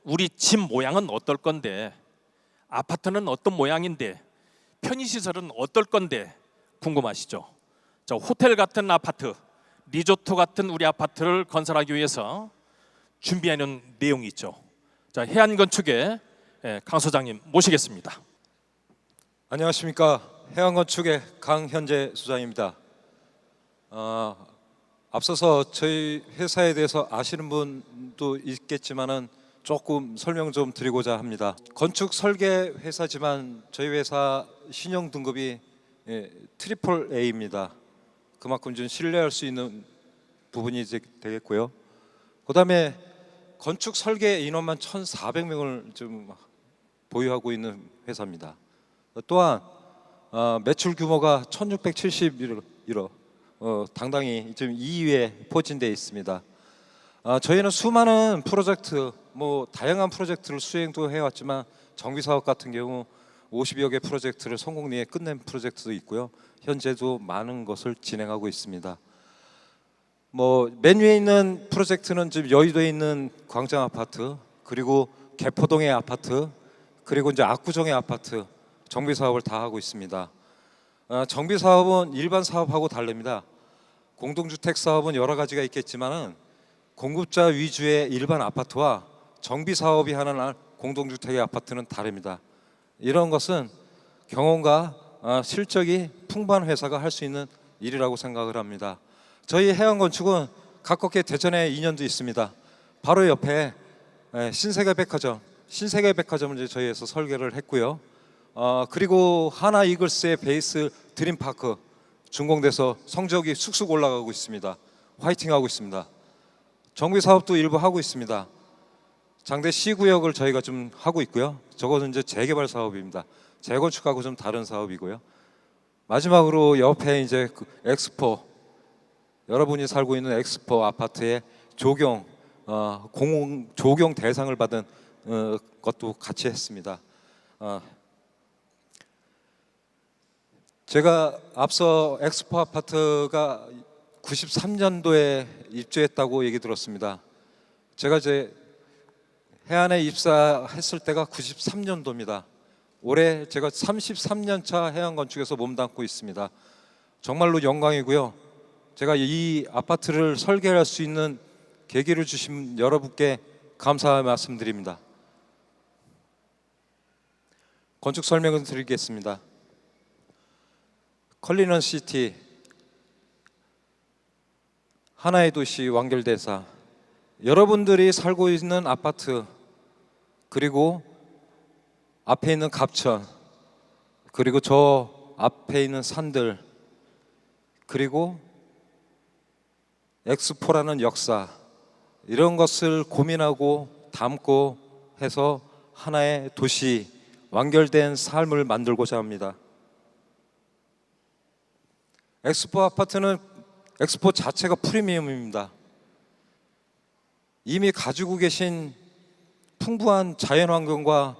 우리 집 모양은 어떨 건데, 아파트는 어떤 모양인데, 편의시설은 어떨 건데 궁금하시죠? 자, 호텔 같은 아파트, 리조트 같은 우리 아파트를 건설하기 위해서 준비하는 내용이 있죠. 자, 해안건축의 강 소장님 모시겠습니다. 안녕하십니까. 해양건축의 강현재 소장입니다. 앞서서 저희 회사에 대해서 아시는 분도 있겠지만은 조금 설명 좀 드리고자 합니다. 건축 설계 회사지만 저희 회사 신용 등급이 트리플 A입니다. 그만큼 좀 신뢰할 수 있는 부분이 이제 되겠고요. 그다음에 건축 설계 인원만 1,400명을 좀 보유하고 있는 회사입니다. 또한 매출 규모가 1,671억, 당당히 지금 2위에 포진되어 있습니다. 저희는 수많은 프로젝트, 다양한 프로젝트를 수행도 해왔지만 정비 사업 같은 경우 50여 개 프로젝트를 성공리에 끝낸 프로젝트도 있고요. 현재도 많은 것을 진행하고 있습니다. 맨 위에 있는 프로젝트는 지금 여의도에 있는 광장 아파트, 그리고 개포동의 아파트, 그리고 이제 압구정의 아파트 정비 사업을 다 하고 있습니다. 정비 사업은 일반 사업하고 다릅니다. 공동주택 사업은 여러 가지가 있겠지만은 공급자 위주의 일반 아파트와 정비 사업이 하는 공동주택의 아파트는 다릅니다. 이런 것은 경험과 실적이 풍부한 회사가 할 수 있는 일이라고 생각을 합니다. 저희 해양건축은 가깝게 대전에 인연도 있습니다. 바로 옆에 신세계백화점을 이제 저희에서 설계를 했고요. 그리고 하나 이글스의 베이스 드림파크 준공돼서 성적이 쑥쑥 올라가고 있습니다. 화이팅하고 있습니다. 정비 사업도 일부 하고 있습니다. 장대 C구역을 저희가 좀 하고 있고요. 저거는 이제 재개발 사업입니다. 재건축하고 좀 다른 사업이고요. 마지막으로 옆에 이제 엑스포, 여러분이 살고 있는 엑스포 아파트의 조경 대상을 받은 것도 같이 했습니다. 제가 앞서 엑스포 아파트가 93년도에 입주했다고 얘기 들었습니다. 제가 이제 해안에 입사했을 때가 93년도입니다. 올해 제가 33년 차 해안건축에서 몸담고 있습니다. 정말로 영광이고요. 제가 이 아파트를 설계할 수 있는 계기를 주신 여러분께 감사 말씀드립니다. 건축 설명을 드리겠습니다. 컬리넌 시티, 하나의 도시 완결대사, 여러분들이 살고 있는 아파트, 그리고 앞에 있는 갑천, 그리고 저 앞에 있는 산들, 그리고 엑스포라는 역사, 이런 것을 고민하고 담고 해서 하나의 도시, 완결된 삶을 만들고자 합니다. 엑스포 아파트는 엑스포 자체가 프리미엄입니다. 이미 가지고 계신 풍부한 자연환경과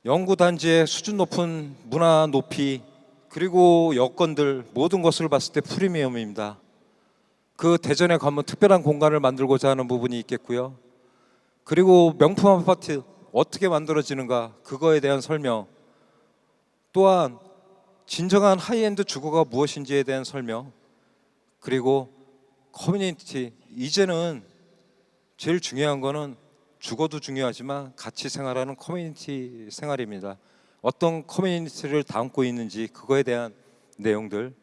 연구단지의 수준 높은 문화 높이, 그리고 여건들, 모든 것을 봤을 때 프리미엄입니다. 그 대전에 가면 특별한 공간을 만들고자 하는 부분이 있겠고요. 그리고 명품 아파트 어떻게 만들어지는가, 그거에 대한 설명, 또한 진정한 하이엔드 주거가 무엇인지에 대한 설명, 그리고 커뮤니티, 이제는 제일 중요한 거는 주거도 중요하지만 같이 생활하는 커뮤니티 생활입니다. 어떤 커뮤니티를 담고 있는지, 그거에 대한 내용들.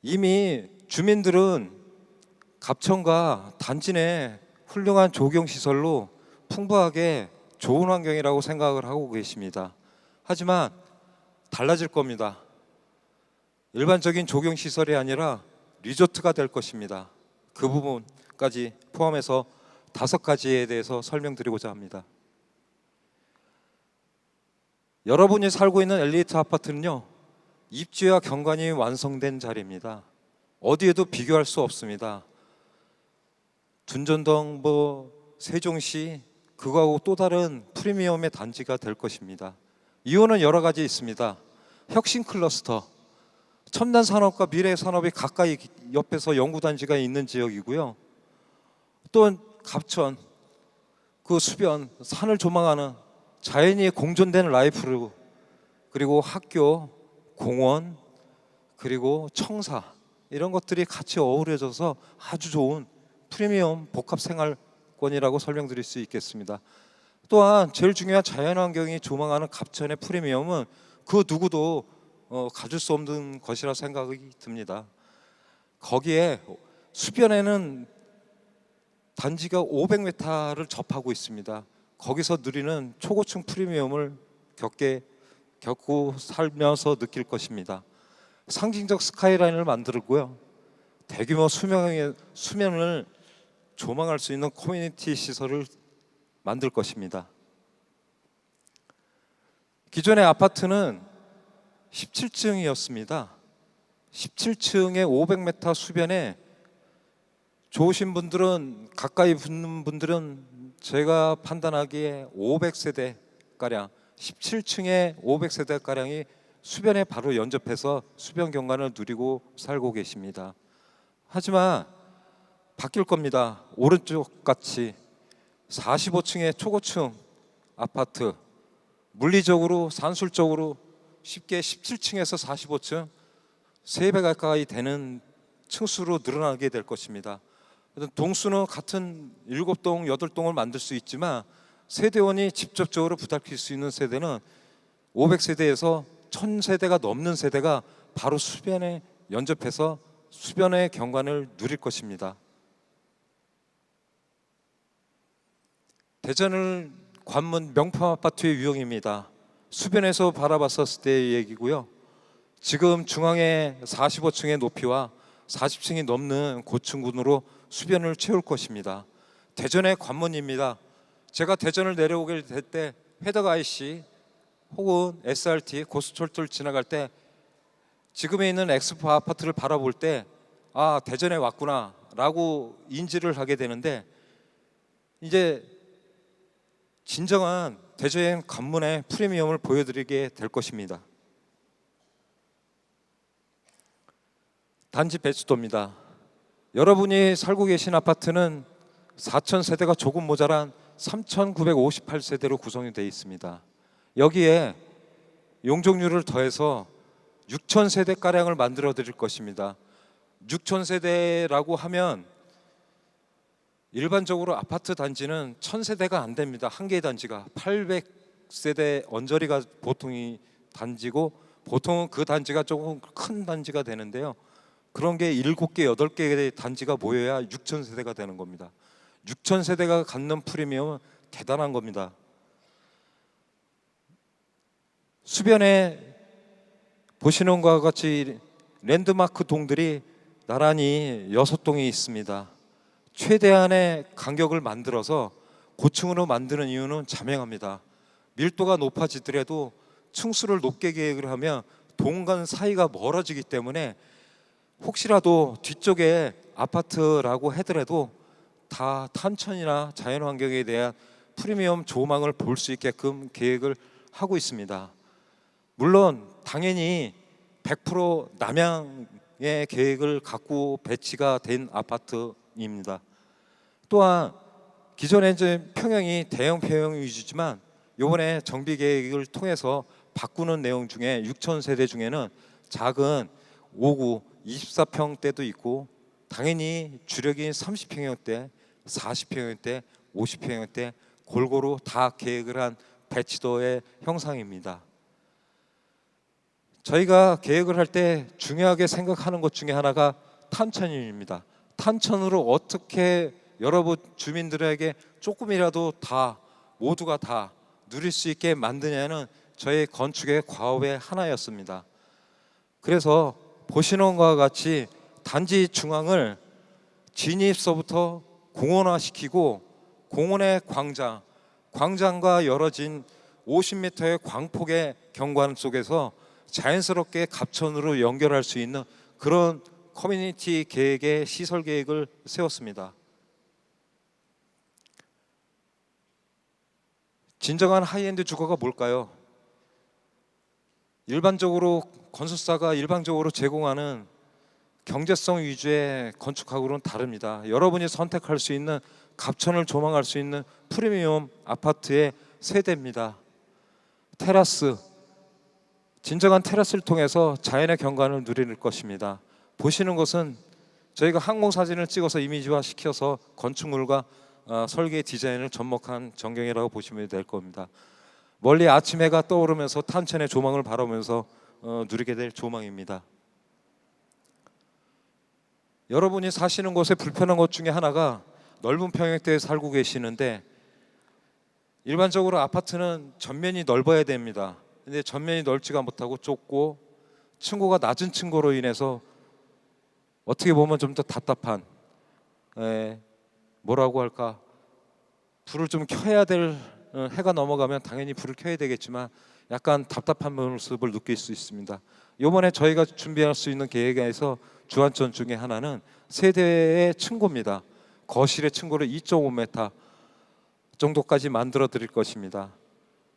이미 주민들은 갑천과 단지 내 훌륭한 조경시설로 풍부하게 좋은 환경이라고 생각을 하고 계십니다. 하지만 달라질 겁니다. 일반적인 조경시설이 아니라 리조트가 될 것입니다. 그 부분까지 포함해서 5가지에 대해서 설명드리고자 합니다. 여러분이 살고 있는 엘리트 아파트는요, 입지와 경관이 완성된 자리입니다. 어디에도 비교할 수 없습니다. 둔전동, 세종시, 그거하고 또 다른 프리미엄의 단지가 될 것입니다. 이유는 여러 가지 있습니다. 혁신 클러스터, 첨단 산업과 미래 산업이 가까이 옆에서 연구단지가 있는 지역이고요. 또 갑천, 그 수변, 산을 조망하는 자연이 공존된 라이프로, 그리고 학교, 공원, 그리고 청사, 이런 것들이 같이 어우러져서 아주 좋은 프리미엄 복합 생활권이라고 설명드릴 수 있겠습니다. 또한 제일 중요한 자연환경이 조망하는 갑천의 프리미엄은 그 누구도 가질 수 없는 것이라 생각이 듭니다. 거기에 수변에는 단지가 500m를 접하고 있습니다. 거기서 누리는 초고층 프리미엄을 겪고 살면서 느낄 것입니다. 상징적 스카이라인을 만들고요, 대규모 수면을 조망할 수 있는 커뮤니티 시설을 만들 것입니다. 기존의 아파트는 17층이었습니다. 17층에 500m 수변에 좋으신 분들은, 가까이 붙는 분들은 제가 판단하기에 500세대 가량, 17층에 500세대 가량이 수변에 바로 연접해서 수변 경관을 누리고 살고 계십니다. 하지만 바뀔 겁니다. 오른쪽 같이 45층의 초고층 아파트, 물리적으로 산술적으로 쉽게 17층에서 45층 3배 가까이 되는 층수로 늘어나게 될 것입니다. 동수는 같은 7동, 8동을 만들 수 있지만 세대원이 직접적으로 부닥칠 수 있는 세대는 500세대에서 1000세대가 넘는 세대가 바로 수변에 연접해서 수변의 경관을 누릴 것입니다. 대전을 관문 명품 아파트의 유형입니다. 수변에서 바라봤었을 때의 얘기고요. 지금 중앙의 45층의 높이와 40층이 넘는 고층군으로 수변을 채울 것입니다. 대전의 관문입니다. 제가 대전을 내려오게 될 때 회덕 IC 혹은 SRT 고속철도를 지나갈 때 지금에 있는 엑스포 아파트를 바라볼 때 아, 대전에 왔구나 라고 인지를 하게 되는데, 이제 진정한 대전 관문의 프리미엄을 보여드리게 될 것입니다. 단지 배치도입니다. 여러분이 살고 계신 아파트는 4,000세대가 조금 모자란 3,958세대로 구성이 되어 있습니다. 여기에 용적률을 더해서 6,000세대가량을 만들어 드릴 것입니다. 6,000세대라고 하면 일반적으로 아파트 단지는 1,000세대가 안 됩니다. 한 개의 단지가 800세대 언저리가 보통이 단지고, 보통은 그 단지가 조금 큰 단지가 되는데요, 그런 게 7개, 8개의 단지가 모여야 6,000세대가 되는 겁니다. 6,000세대가 갖는 프리미엄은 대단한 겁니다. 수변에 보시는 것과 같이 랜드마크 동들이 나란히 6동이 있습니다. 최대한의 간격을 만들어서 고층으로 만드는 이유는 자명합니다. 밀도가 높아지더라도 층수를 높게 계획을 하면 동 간 사이가 멀어지기 때문에 혹시라도 뒤쪽에 아파트라고 하더라도 다 탄천이나 자연환경에 대한 프리미엄 조망을 볼 수 있게끔 계획을 하고 있습니다. 물론 당연히 100% 남향의 계획을 갖고 배치가 된 아파트입니다. 또한 기존에 이제 평형이 대형 평형 위주지만 이번에 정비 계획을 통해서 바꾸는 내용 중에 6,000세대 중에는 작은 5구 24평대도 있고, 당연히 주력인 30평형대, 40평형대, 50평형대 골고루 다 계획을 한 배치도의 형상입니다. 저희가 계획을 할 때 중요하게 생각하는 것 중에 하나가 탄천입니다. 탄천으로 어떻게 여러분 주민들에게 조금이라도 다, 모두가 다 누릴 수 있게 만드냐는 저희 건축의 과업의 하나였습니다. 그래서 보시는 것과 같이 단지 중앙을 진입서부터 공원화시키고, 공원의 광장과 열어진 50m의 광폭의 경관 속에서 자연스럽게 갑천으로 연결할 수 있는 그런 커뮤니티 계획의 시설 계획을 세웠습니다. 진정한 하이엔드 주거가 뭘까요? 일반적으로 건설사가 일반적으로 제공하는 경제성 위주의 건축하고는 다릅니다. 여러분이 선택할 수 있는 갑천을 조망할 수 있는 프리미엄 아파트의 세대입니다. 테라스, 진정한 테라스를 통해서 자연의 경관을 누릴 것입니다. 보시는 것은 저희가 항공사진을 찍어서 이미지화 시켜서 건축물과 설계 디자인을 접목한 전경이라고 보시면 될 겁니다. 멀리 아침 해가 떠오르면서 탄천의 조망을 바라보면서 누리게 될 조망입니다. 여러분이 사시는 곳에 불편한 것 중에 하나가 넓은 평형대에 살고 계시는데, 일반적으로 아파트는 전면이 넓어야 됩니다. 근데 전면이 넓지가 못하고 좁고 층고가 낮은 층고로 인해서 어떻게 보면 좀 더 답답한, 뭐라고 할까, 불을 좀 켜야 될, 해가 넘어가면 당연히 불을 켜야 되겠지만 약간 답답한 모습을 느낄 수 있습니다. 이번에 저희가 준비할 수 있는 계획에서 주안점 중에 하나는 세대의 층고입니다. 거실의 층고를 2.5m 정도까지 만들어 드릴 것입니다.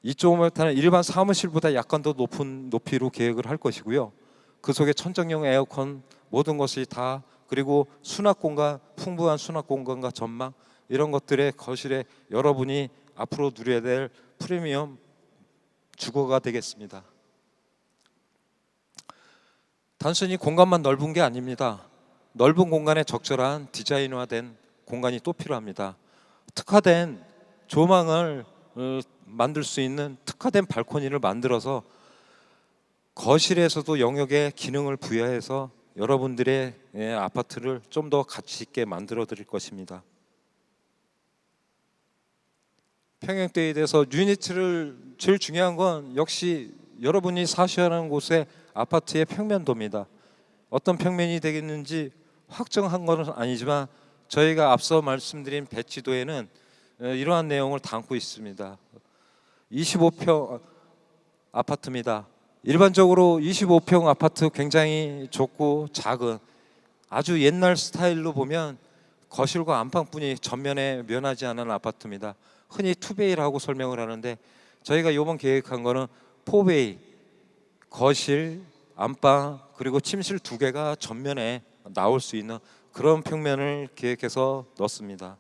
2.5m는 일반 사무실보다 약간 더 높은 높이로 계획을 할 것이고요. 그 속에 천정용 에어컨 모든 것이 다, 그리고 수납 공간, 풍부한 수납 공간과 전망, 이런 것들의 거실에 여러분이 앞으로 누려야 될 프리미엄 주거가 되겠습니다. 단순히 공간만 넓은 게 아닙니다. 넓은 공간에 적절한 디자인화된 공간이 또 필요합니다. 특화된 조망을 만들 수 있는 특화된 발코니를 만들어서 거실에서도 영역의 기능을 부여해서 여러분들의 아파트를 좀 더 가치 있게 만들어 드릴 것입니다. 평형대에 대해서 유니트를, 제일 중요한 건 역시 여러분이 사셔야 하는 곳의 아파트의 평면도입니다. 어떤 평면이 되겠는지 확정한 것은 아니지만 저희가 앞서 말씀드린 배치도에는 이러한 내용을 담고 있습니다. 25평 아파트입니다. 일반적으로 25평 아파트 굉장히 좁고 작은, 아주 옛날 스타일로 보면 거실과 안방뿐이 전면에 면하지 않은 아파트입니다. 흔히 투베이라고 설명을 하는데 저희가 이번 계획한 거는 포베이, 거실, 안방, 그리고 침실 2개가 전면에 나올 수 있는 그런 평면을 계획해서 넣습니다.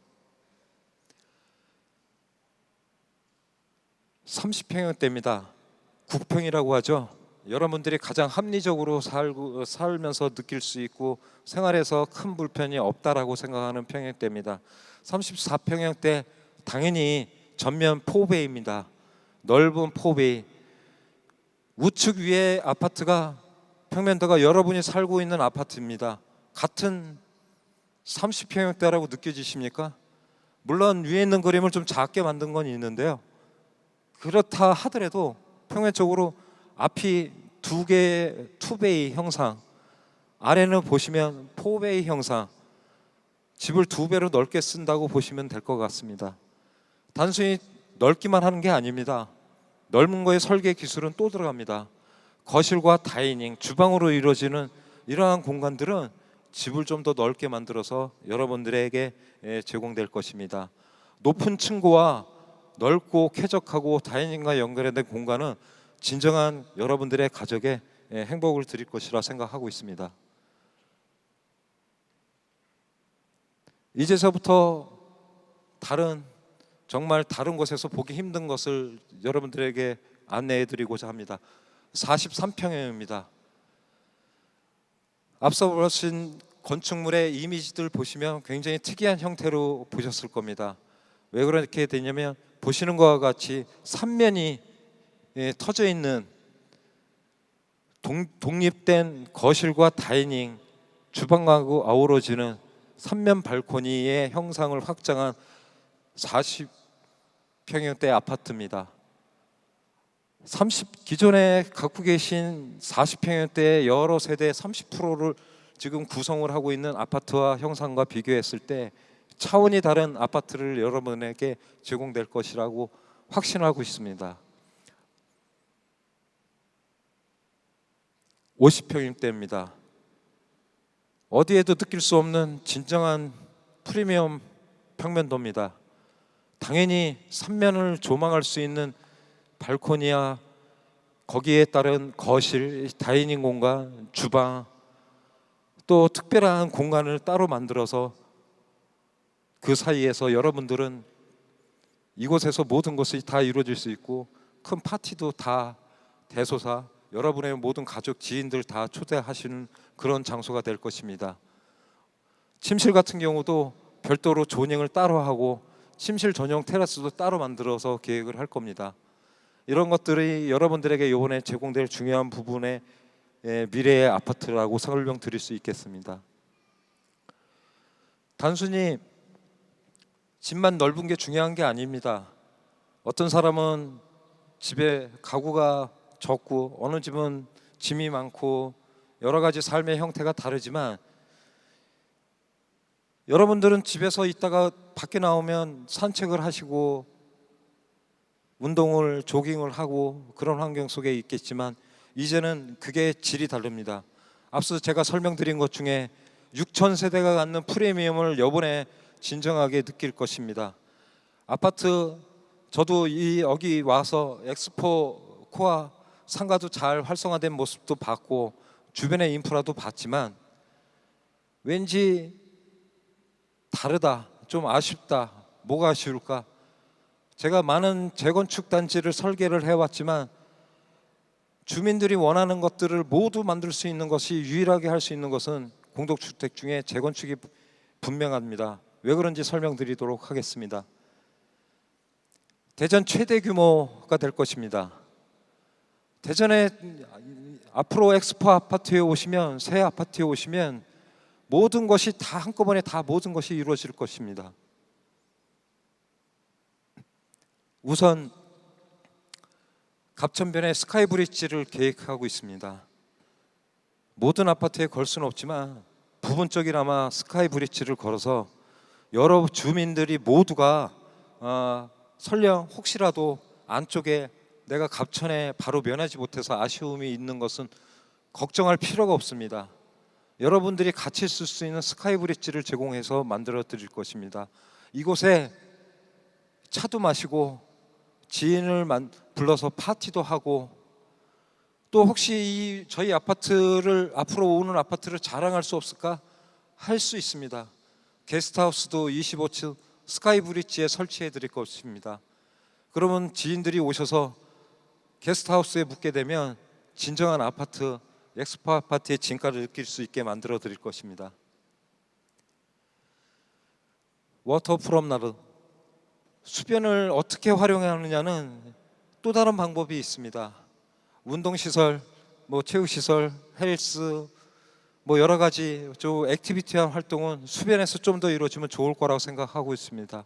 30평형대입니다. 국평이라고 하죠. 여러분들이 가장 합리적으로 살면서 느낄 수 있고 생활에서 큰 불편이 없다라고 생각하는 평형대입니다. 34평형대 당연히 전면 포베이입니다. 넓은 포베이. 우측 위에 아파트가 평면도가 여러분이 살고 있는 아파트입니다. 같은 30평형대라고 느껴지십니까? 물론 위에 있는 그림을 좀 작게 만든 건 있는데요. 그렇다 하더라도 평면적으로 앞이 2개 투베이 형상, 아래는 보시면 포베이 형상, 집을 2배로 넓게 쓴다고 보시면 될 것 같습니다. 단순히 넓기만 하는 게 아닙니다. 넓은 거에 설계 기술은 또 들어갑니다. 거실과 다이닝, 주방으로 이루어지는 이러한 공간들은 집을 좀 더 넓게 만들어서 여러분들에게 제공될 것입니다. 높은 층고와 넓고 쾌적하고 다이닝과 연결된 공간은 진정한 여러분들의 가족에 행복을 드릴 것이라 생각하고 있습니다. 이제서부터 정말 다른 곳에서 보기 힘든 것을 여러분들에게 안내해 드리고자 합니다. 43평형입니다. 앞서 보신 건축물의 이미지들 보시면 굉장히 특이한 형태로 보셨을 겁니다. 왜 그렇게 되냐면 보시는 것과 같이 3면이 터져 있는 독립된 거실과 다이닝, 주방하고 아우러지는 3면 발코니의 형상을 확장한 40평형대 아파트입니다. 기존에 갖고 계신 40평형대의 여러 세대 30%를 지금 구성을 하고 있는 아파트와 형상과 비교했을 때 차원이 다른 아파트를 여러분에게 제공될 것이라고 확신하고 있습니다. 50평형대입니다. 어디에도 느낄 수 없는 진정한 프리미엄 평면도입니다. 당연히 3면을 조망할 수 있는 발코니와 거기에 따른 거실, 다이닝 공간, 주방, 또 특별한 공간을 따로 만들어서 그 사이에서 여러분들은 이곳에서 모든 것이 다 이루어질 수 있고 큰 파티도 다 대소사 여러분의 모든 가족 지인들 다 초대하시는 그런 장소가 될 것입니다. 침실 같은 경우도 별도로 조닝을 따로 하고 침실 전용 테라스도 따로 만들어서 계획을 할 겁니다. 이런 것들이 여러분들에게 이번에 제공될 중요한 부분의 미래의 아파트라고 설명드릴 수 있겠습니다. 단순히 집만 넓은 게 중요한 게 아닙니다. 어떤 사람은 집에 가구가 적고 어느 집은 짐이 많고 여러 가지 삶의 형태가 다르지만 여러분들은 집에서 있다가 밖에 나오면 산책을 하시고 운동을 조깅을 하고 그런 환경 속에 있겠지만 이제는 그게 질이 다릅니다. 앞서 제가 설명드린 것 중에 6천 세대가 갖는 프리미엄을 이번에 진정하게 느낄 것입니다. 아파트 저도 여기 와서 엑스포 코아 상가도 잘 활성화된 모습도 봤고 주변의 인프라도 봤지만 왠지 다르다, 좀 아쉽다. 뭐가 아쉬울까? 제가 많은 재건축 단지를 설계를 해왔지만 주민들이 원하는 것들을 모두 만들 수 있는 것이 유일하게 할 수 있는 것은 공동주택 중에 재건축이 분명합니다. 왜 그런지 설명드리도록 하겠습니다. 대전 최대 규모가 될 것입니다. 대전에 앞으로 엑스포 아파트에 오시면 새 아파트에 오시면 모든 것이 다 한꺼번에 다 모든 것이 이루어질 것입니다. 우선 갑천변에 스카이브리지를 계획하고 있습니다. 모든 아파트에 걸 수는 없지만 부분적이나마 스카이브리지를 걸어서 여러 주민들이 모두가 설령 혹시라도 안쪽에 내가 갑천에 바로 면하지 못해서 아쉬움이 있는 것은 걱정할 필요가 없습니다. 여러분들이 같이 쓸 수 있는 스카이브리지를 제공해서 만들어 드릴 것입니다. 이곳에 차도 마시고 지인을 불러서 파티도 하고 또 혹시 저희 아파트를 앞으로 오는 아파트를 자랑할 수 없을까? 할 수 있습니다. 게스트하우스도 25층 스카이브리지에 설치해 드릴 것입니다. 그러면 지인들이 오셔서 게스트하우스에 묵게 되면 진정한 아파트, 엑스포 아파트의 진가를 느낄 수 있게 만들어 드릴 것입니다. 워터 프롬나루 수변을 어떻게 활용하느냐는 또 다른 방법이 있습니다. 운동시설, 체육시설, 헬스 여러 가지 액티비티한 활동은 수변에서 좀 더 이루어지면 좋을 거라고 생각하고 있습니다.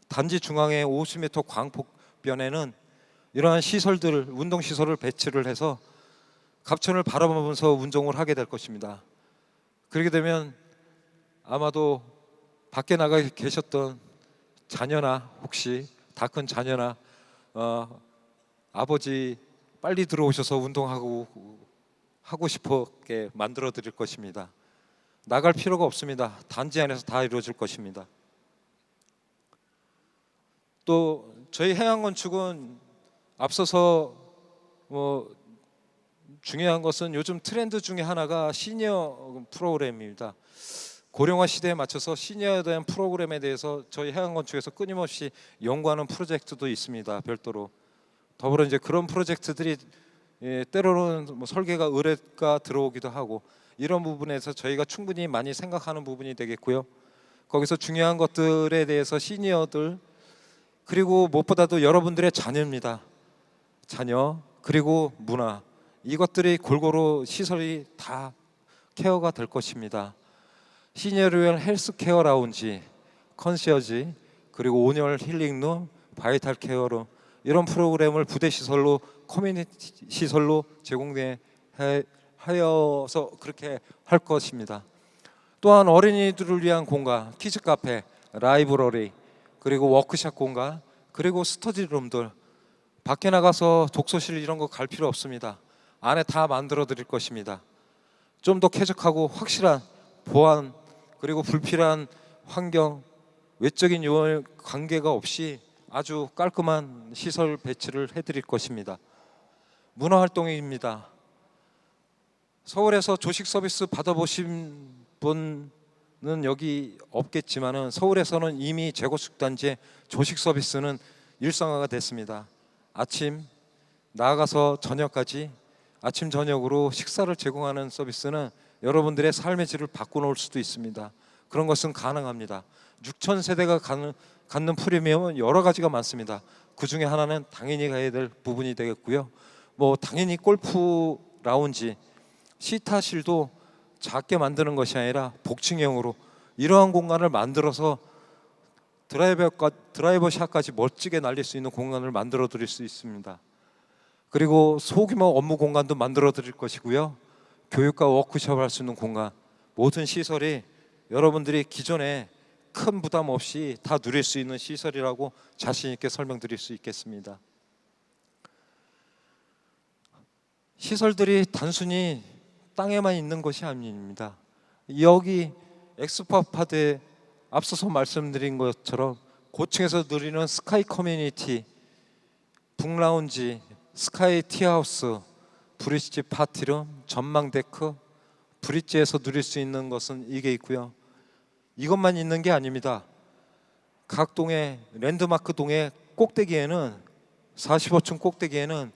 단지 중앙에 50m 광폭변에는 이러한 시설들, 운동시설을 배치를 해서 갑천을 바라보면서 운동을 하게 될 것입니다. 그렇게 되면 아마도 밖에 나가 계셨던 자녀나 혹시 다 큰 자녀나 아버지 빨리 들어오셔서 운동하고 하고 싶게 만들어 드릴 것입니다. 나갈 필요가 없습니다. 단지 안에서 다 이루어질 것입니다. 또 저희 해양건축은 앞서서 중요한 것은 요즘 트렌드 중에 하나가 시니어 프로그램입니다. 고령화 시대에 맞춰서 시니어에 대한 프로그램에 대해서 저희 해양건축에서 끊임없이 연구하는 프로젝트도 있습니다. 별도로 더불어 이제 그런 프로젝트들이 때로는 설계가 의뢰가 들어오기도 하고 이런 부분에서 저희가 충분히 많이 생각하는 부분이 되겠고요. 거기서 중요한 것들에 대해서 시니어들 그리고 무엇보다도 여러분들의 자녀입니다. 자녀 그리고 문화 이것들이 골고루 시설이 다 케어가 될 것입니다. 시니어를 위한 헬스케어 라운지, 컨시어지 그리고 온열 힐링룸, 바이탈 케어룸 이런 프로그램을 부대 시설로 커뮤니티 시설로 하여서 그렇게 할 것입니다. 또한 어린이들을 위한 공간, 키즈 카페, 라이브러리 그리고 워크숍 공간 그리고 스터디룸들 밖에 나가서 독서실 이런 거 갈 필요 없습니다. 안에 다 만들어 드릴 것입니다. 좀 더 쾌적하고 확실한 보안 그리고 불필요한 환경 외적인 요인 관계가 없이 아주 깔끔한 시설 배치를 해드릴 것입니다. 문화활동입니다. 서울에서 조식 서비스 받아보신 분 여기 없겠지만은 서울에서는 이미 재고식 단지의 조식 서비스는 일상화가 됐습니다. 아침 나아가서 저녁까지 아침 저녁으로 식사를 제공하는 서비스는 여러분들의 삶의 질을 바꿔놓을 수도 있습니다. 그런 것은 가능합니다. 6천 세대가 갖는 프리미엄은 여러 가지가 많습니다. 그 중에 하나는 당연히 가야 될 부분이 되겠고요. 뭐 당연히 골프 라운지, 시타실도 작게 만드는 것이 아니라 복층형으로 이러한 공간을 만들어서 드라이버 샷까지 멋지게 날릴 수 있는 공간을 만들어 드릴 수 있습니다. 그리고 소규모 업무 공간도 만들어 드릴 것이고요. 교육과 워크숍을 할 수 있는 공간, 모든 시설이 여러분들이 기존에 큰 부담 없이 다 누릴 수 있는 시설이라고 자신 있게 설명드릴 수 있겠습니다. 시설들이 단순히 땅에만 있는 것이 아닙니다. 여기 엑스파파드에 앞서서 말씀드린 것처럼 고층에서 누리는 스카이 커뮤니티, 북라운지, 스카이 티하우스, 브릿지 파티룸, 전망 데크, 브릿지에서 누릴 수 있는 것은 이게 있고요. 이것만 있는 게 아닙니다. 각 동의 랜드마크 동의 꼭대기에는 45층 꼭대기에는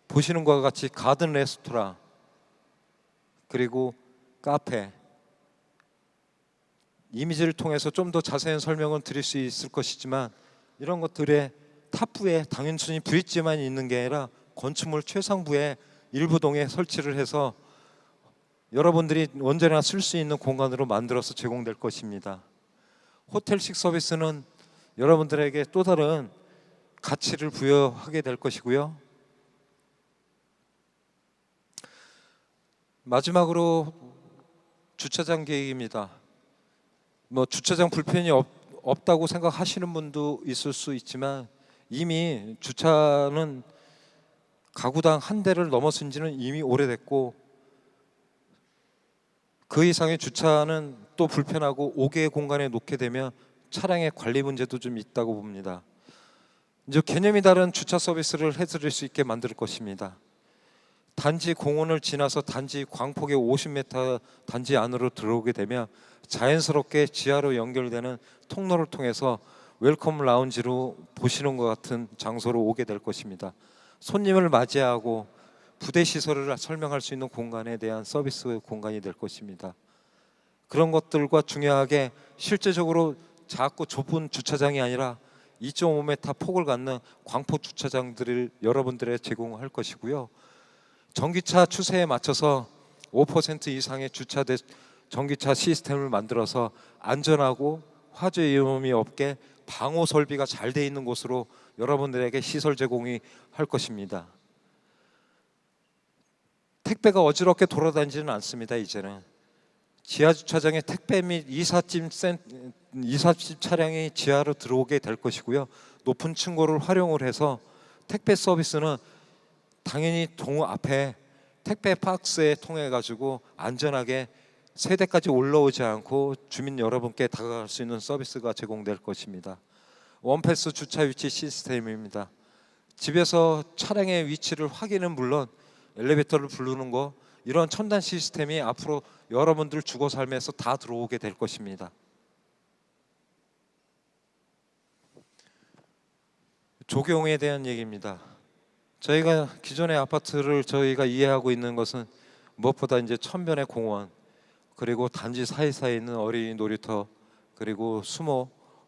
보시는 것과 같이 가든 레스토랑, 그리고 카페, 이미지를 통해서 좀 더 자세한 설명은 드릴 수 있을 것이지만 이런 것들의 탑부에 단순히 브릿지만 있는 게 아니라 건축물 최상부에 일부 동에 설치를 해서 여러분들이 언제나 쓸 수 있는 공간으로 만들어서 제공될 것입니다. 호텔식 서비스는 여러분들에게 또 다른 가치를 부여하게 될 것이고요. 마지막으로 주차장 계획입니다. 뭐 주차장 불편이 없다고 생각하시는 분도 있을 수 있지만 이미 주차는 가구당 한 대를 넘어선 지는 이미 오래됐고 그 이상의 주차는 또 불편하고 5개의 공간에 놓게 되면 차량의 관리 문제도 좀 있다고 봅니다. 이제 개념이 다른 주차 서비스를 해드릴 수 있게 만들 것입니다. 단지 공원을 지나서 단지 광폭의 50m 단지 안으로 들어오게 되면 자연스럽게 지하로 연결되는 통로를 통해서 웰컴 라운지로 보시는 것 같은 장소로 오게 될 것입니다. 손님을 맞이하고 부대 시설을 설명할 수 있는 공간에 대한 서비스 공간이 될 것입니다. 그런 것들과 중요하게 실제적으로 작고 좁은 주차장이 아니라 2.5m 폭을 갖는 광폭 주차장들을 여러분들에 제공할 것이고요. 전기차 추세에 맞춰서 5% 이상의 주차된 전기차 시스템을 만들어서 안전하고 화재 위험이 없게 방호 설비가 잘 돼 있는 곳으로 여러분들에게 시설 제공이 할 것입니다. 택배가 어지럽게 돌아다니지는 않습니다. 이제는 지하 주차장에 택배 및 이삿짐 차량이 지하로 들어오게 될 것이고요. 높은 층고를 활용을 해서 택배 서비스는 당연히 동 앞에 택배 박스에 통해 가지고 안전하게 세대까지 올라오지 않고 주민 여러분께 다가갈 수 있는 서비스가 제공될 것입니다. 원패스 주차 위치 시스템입니다. 집에서 차량의 위치를 확인은 물론 엘리베이터를 부르는 거, 이런 첨단 시스템이 앞으로 여러분들 주거 삶에서 다 들어오게 될 것입니다. 조경에 대한 얘기입니다. 저희가 기존의 아파트를 저희가 이해하고 있는 것은 무엇보다 이제 천변의 공원, 그리고 단지 사이사이에 있는 어린이 놀이터, 그리고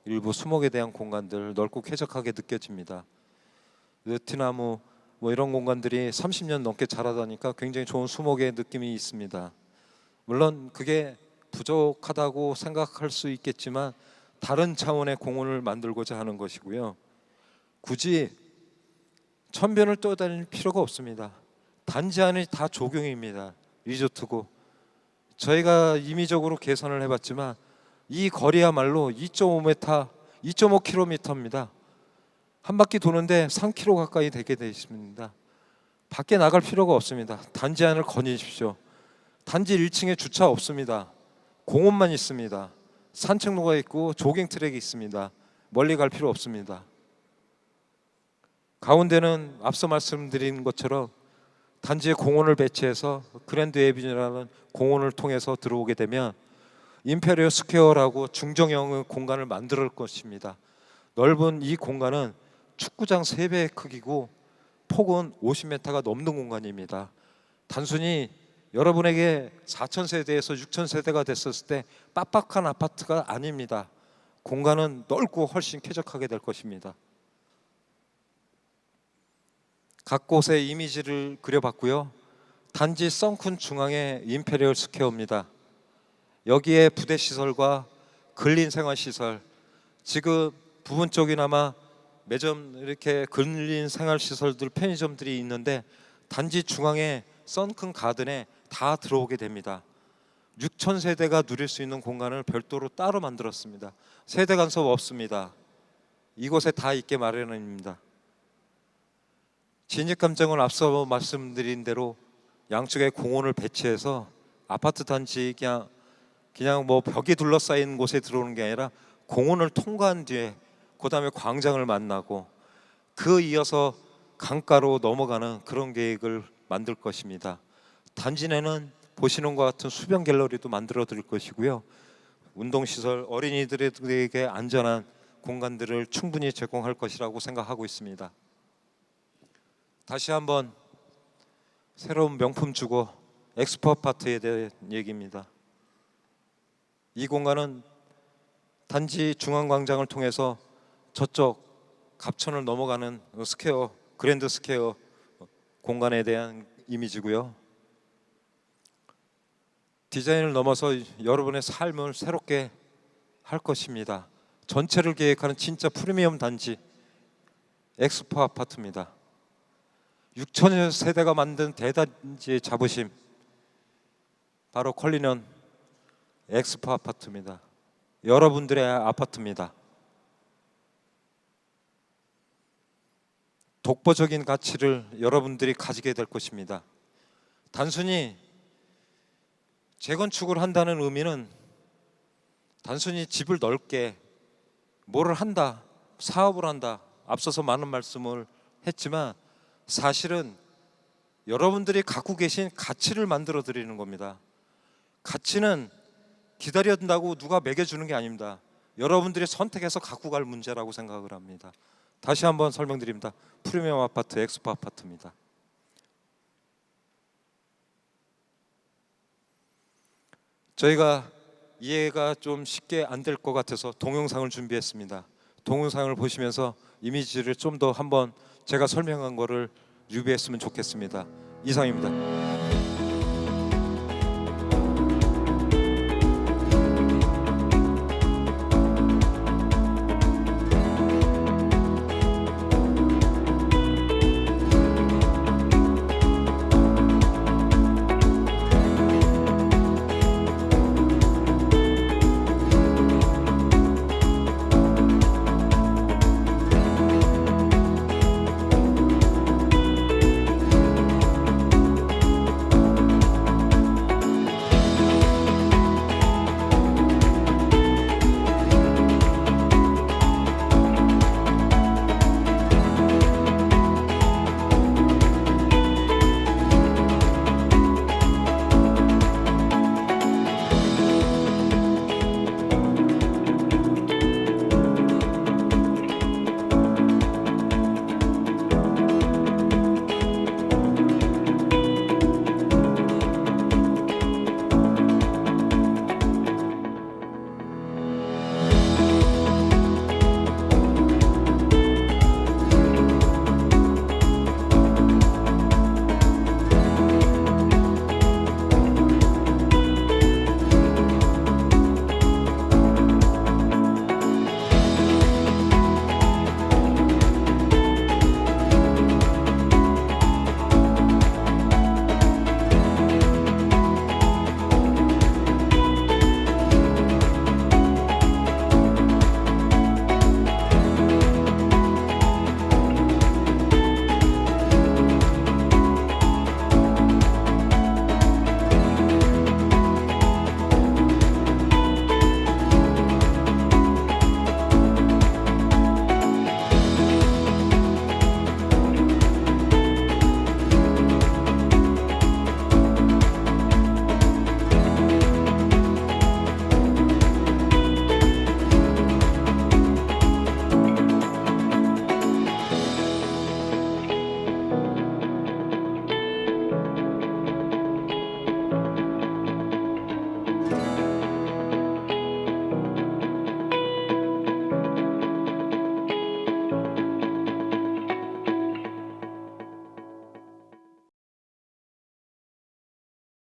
일부 수목에 대한 공간들 넓고 쾌적하게 느껴집니다. 느티나무 뭐 이런 공간들이 30년 넘게 자라다니까 굉장히 좋은 수목의 느낌이 있습니다. 물론 그게 부족하다고 생각할 수 있겠지만 다른 차원의 공원을 만들고자 하는 것이고요. 굳이 천변을 떠다닐 필요가 없습니다. 단지 안이 다 조경입니다. 리조트고 저희가 임의적으로 계산을 해봤지만 이 거리야말로 2.5km입니다. 한 바퀴 도는데 3km 가까이 되게 되어 있습니다. 밖에 나갈 필요가 없습니다. 단지 안을 거니십시오. 단지 1층에 주차 없습니다. 공원만 있습니다. 산책로가 있고 조깅 트랙이 있습니다. 멀리 갈 필요 없습니다. 가운데는 앞서 말씀드린 것처럼 단지에 공원을 배치해서 그랜드 에비뉴라는 공원을 통해서 들어오게 되면 임페리얼 스퀘어라고 중정형의 공간을 만들 것입니다. 넓은 이 공간은 축구장 3배의 크기고 폭은 50m가 넘는 공간입니다. 단순히 여러분에게 4,000세대에서 6,000세대가 됐었을 때 빡빡한 아파트가 아닙니다. 공간은 넓고 훨씬 쾌적하게 될 것입니다. 각 곳의 이미지를 그려봤고요. 단지 썬큰 중앙에 임페리얼 스퀘어입니다. 여기에 부대 시설과 근린 생활 시설, 지금 부분 쪽이나마 매점 이렇게 근린 생활 시설들 편의점들이 있는데 단지 중앙에 썬큰 가든에 다 들어오게 됩니다. 6,000세대가 누릴 수 있는 공간을 별도로 따로 만들었습니다. 세대 간섭 없습니다. 이곳에 다 있게 마련입니다. 진입 감정을 앞서 말씀드린 대로 양쪽에 공원을 배치해서 아파트 단지 그냥 뭐 벽이 둘러싸인 곳에 들어오는 게 아니라 공원을 통과한 뒤에 그 다음에 광장을 만나고 그 이어서 강가로 넘어가는 그런 계획을 만들 것입니다. 단지 내는 보시는 것 같은 수변 갤러리도 만들어 드릴 것이고요. 운동시설, 어린이들에게 안전한 공간들을 충분히 제공할 것이라고 생각하고 있습니다. 다시 한번 새로운 명품 주거 엑스포 아파트에 대한 얘기입니다. 이 공간은 단지 중앙광장을 통해서 저쪽 갑천을 넘어가는 스퀘어, 그랜드 스퀘어 공간에 대한 이미지고요. 디자인을 넘어서 여러분의 삶을 새롭게 할 것입니다. 전체를 계획하는 진짜 프리미엄 단지 엑스포 아파트입니다. 6천여 세대가 만든 대단지의 자부심, 바로 컬리넌 엑스포 아파트입니다. 여러분들의 아파트입니다. 독보적인 가치를 여러분들이 가지게 될 것입니다. 단순히 재건축을 한다는 의미는 단순히 집을 넓게 뭐를 한다, 사업을 한다, 앞서서 많은 말씀을 했지만 사실은 여러분들이 갖고 계신 가치를 만들어 드리는 겁니다. 가치는 기다린다고 누가 매겨주는 게 아닙니다. 여러분들이 선택해서 갖고 갈 문제라고 생각을 합니다. 다시 한번 설명드립니다. 프리미엄 아파트 엑스포 아파트입니다. 저희가 이해가 좀 쉽게 안 될 것 같아서 동영상을 준비했습니다. 동영상을 보시면서 이미지를 좀 더 한번 제가 설명한 거를 유비했으면 좋겠습니다. 이상입니다.